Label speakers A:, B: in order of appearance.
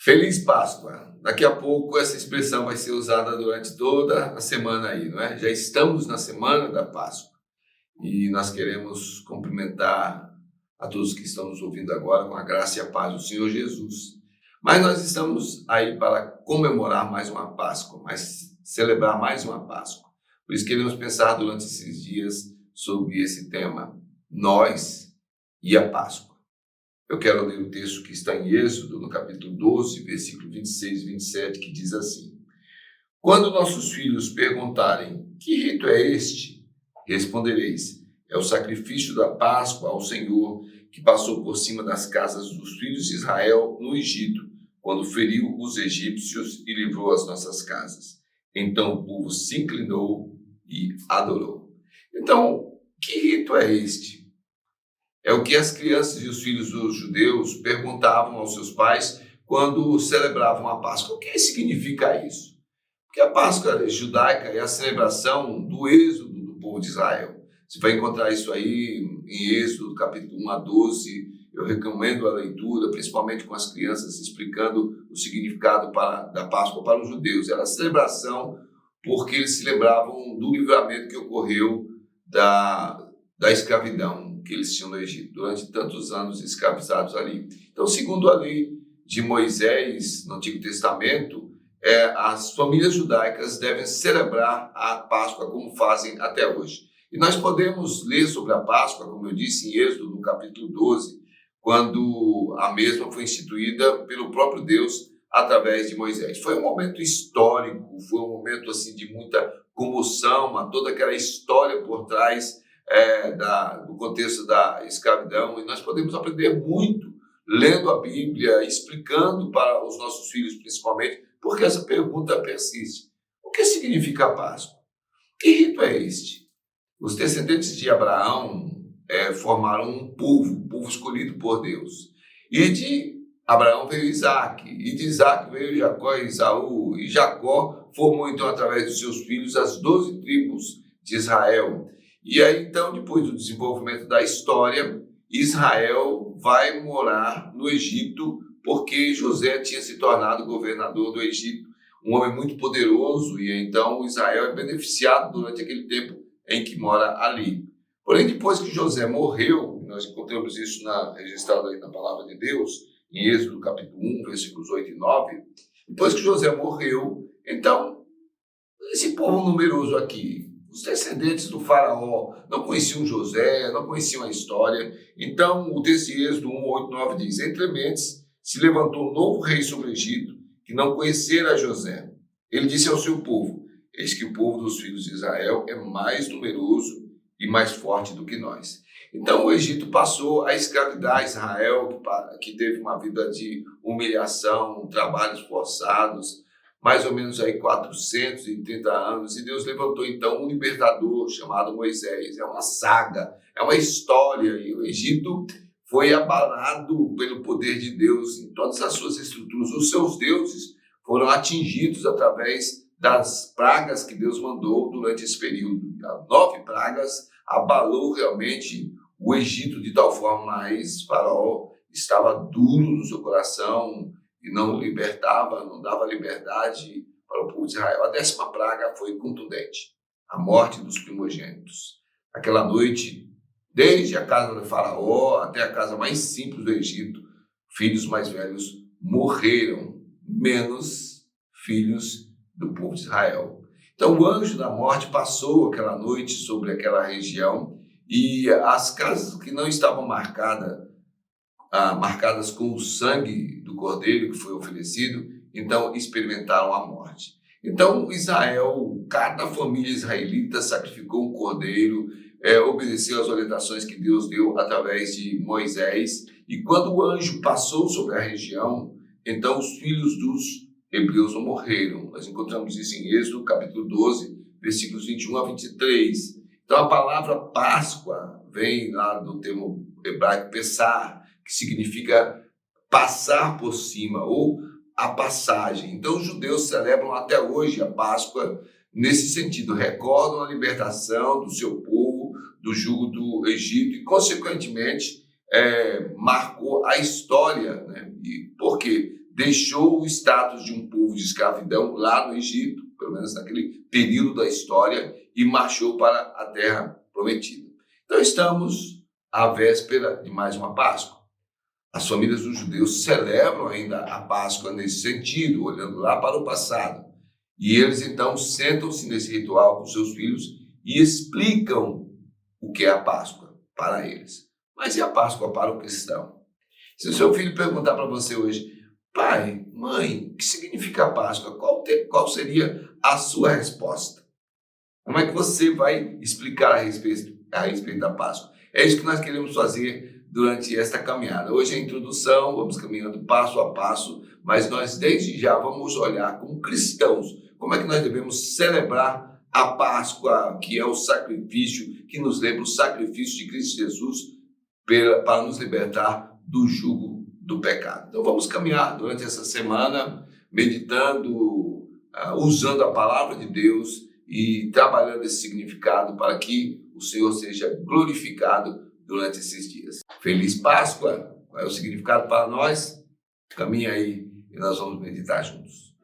A: Feliz Páscoa. Daqui a pouco essa expressão vai ser usada durante toda a semana aí, não é? Já estamos na semana da Páscoa e nós queremos cumprimentar a todos que estão nos ouvindo agora com a graça e a paz do Senhor Jesus. Mas nós estamos aí para comemorar mais uma Páscoa, mas celebrar mais uma Páscoa. Por isso queremos pensar durante esses dias sobre esse tema, nós e a Páscoa. Eu quero ler o texto que está em Êxodo, no capítulo 12, versículo 26 e 27, que diz assim: Quando nossos filhos perguntarem, que rito é este? Respondereis, é o sacrifício da Páscoa ao Senhor, que passou por cima das casas dos filhos de Israel no Egito, quando feriu os egípcios e livrou as nossas casas. Então o povo se inclinou e adorou. Então, que rito é este? É o que as crianças e os filhos dos judeus perguntavam aos seus pais quando celebravam a Páscoa. O que significa isso? Porque a Páscoa judaica é a celebração do êxodo do povo de Israel. Você vai encontrar isso aí em Êxodo, capítulo 1 a 12. Eu recomendo a leitura, principalmente com as crianças, explicando o significado da Páscoa para os judeus. Era a celebração porque eles se lembravam do livramento que ocorreu da escravidão que eles tinham no Egito, durante tantos anos escravizados ali. Então, segundo a lei de Moisés, no Antigo Testamento, as famílias judaicas devem celebrar a Páscoa como fazem até hoje. E nós podemos ler sobre a Páscoa, como eu disse, em Êxodo, no capítulo 12, quando a mesma foi instituída pelo próprio Deus através de Moisés. Foi um momento histórico, foi um momento assim, de muita comoção, a toda aquela história por trás do contexto da escravidão, e nós podemos aprender muito lendo a Bíblia, explicando para os nossos filhos principalmente, porque essa pergunta persiste. O que significa a Páscoa? Que rito é este? Os descendentes de Abraão formaram um povo escolhido por Deus. E de Abraão veio Isaac, e de Isaac veio Jacó e Esaú, e Jacó formou então através dos seus filhos as 12 tribos de Israel. E aí, então, depois do desenvolvimento da história, Israel vai morar no Egito, porque José tinha se tornado governador do Egito, um homem muito poderoso, e então Israel é beneficiado durante aquele tempo em que mora ali. Porém, depois que José morreu, nós encontramos isso registrado aí na Palavra de Deus, em Êxodo capítulo 1, versículos 8 e 9, depois que José morreu, então, esse povo numeroso aqui, os descendentes do faraó não conheciam José, não conheciam a história. Então, o texto de Êxodo 1, 8, 9 diz: Entre mentes se levantou um novo rei sobre o Egito, que não conhecera José. Ele disse ao seu povo: Eis que o povo dos filhos de Israel é mais numeroso e mais forte do que nós. Então, o Egito passou a escravidar Israel, que teve uma vida de humilhação, trabalhos forçados, mais ou menos aí 430 anos, e Deus levantou então um libertador chamado Moisés. É uma saga, é uma história, e o Egito foi abalado pelo poder de Deus em todas as suas estruturas. Os seus deuses foram atingidos através das pragas que Deus mandou durante esse período. 9 pragas abalou realmente o Egito de tal forma, mas Faraó estava duro no seu coração, e não libertava, não dava liberdade para o povo de Israel. A 10ª praga foi contundente, a morte dos primogênitos. Aquela noite, desde a casa do faraó até a casa mais simples do Egito, filhos mais velhos morreram, menos filhos do povo de Israel. Então o anjo da morte passou aquela noite sobre aquela região, e as casas que não estavam marcadas com o sangue do cordeiro que foi oferecido, então experimentaram a morte. Então Israel, cada família israelita sacrificou um cordeiro, obedeceu às orientações que Deus deu através de Moisés, e quando o anjo passou sobre a região, então os filhos dos hebreus não morreram. Nós encontramos isso em Êxodo capítulo 12, versículos 21 a 23. Então a palavra Páscoa vem lá do termo hebraico Pessah, que significa passar por cima, ou a passagem. Então, os judeus celebram até hoje a Páscoa nesse sentido, recordam a libertação do seu povo do jugo do Egito e, consequentemente, marcou a história, né? E por quê? deixou o status de um povo de escravidão lá no Egito, pelo menos naquele período da história, e marchou para a terra prometida. Então estamos à véspera de mais uma Páscoa. As famílias dos judeus celebram ainda a Páscoa nesse sentido, olhando lá para o passado. E eles então sentam-se nesse ritual com seus filhos e explicam o que é a Páscoa para eles. Mas e a Páscoa para o cristão? Se o seu filho perguntar para você hoje, pai, mãe, o que significa a Páscoa? Qual seria a sua resposta? Como é que você vai explicar a respeito da Páscoa? É isso que nós queremos fazer durante esta caminhada. Hoje é a introdução, vamos caminhando passo a passo, mas nós desde já vamos olhar como cristãos, como é que nós devemos celebrar a Páscoa, que é o sacrifício, que nos lembra o sacrifício de Cristo Jesus para nos libertar do jugo do pecado. Então vamos caminhar durante essa semana, meditando, usando a palavra de Deus e trabalhando esse significado para que o Senhor seja glorificado durante esses dias. Feliz Páscoa! Qual é o significado para nós? Caminha aí e nós vamos meditar juntos.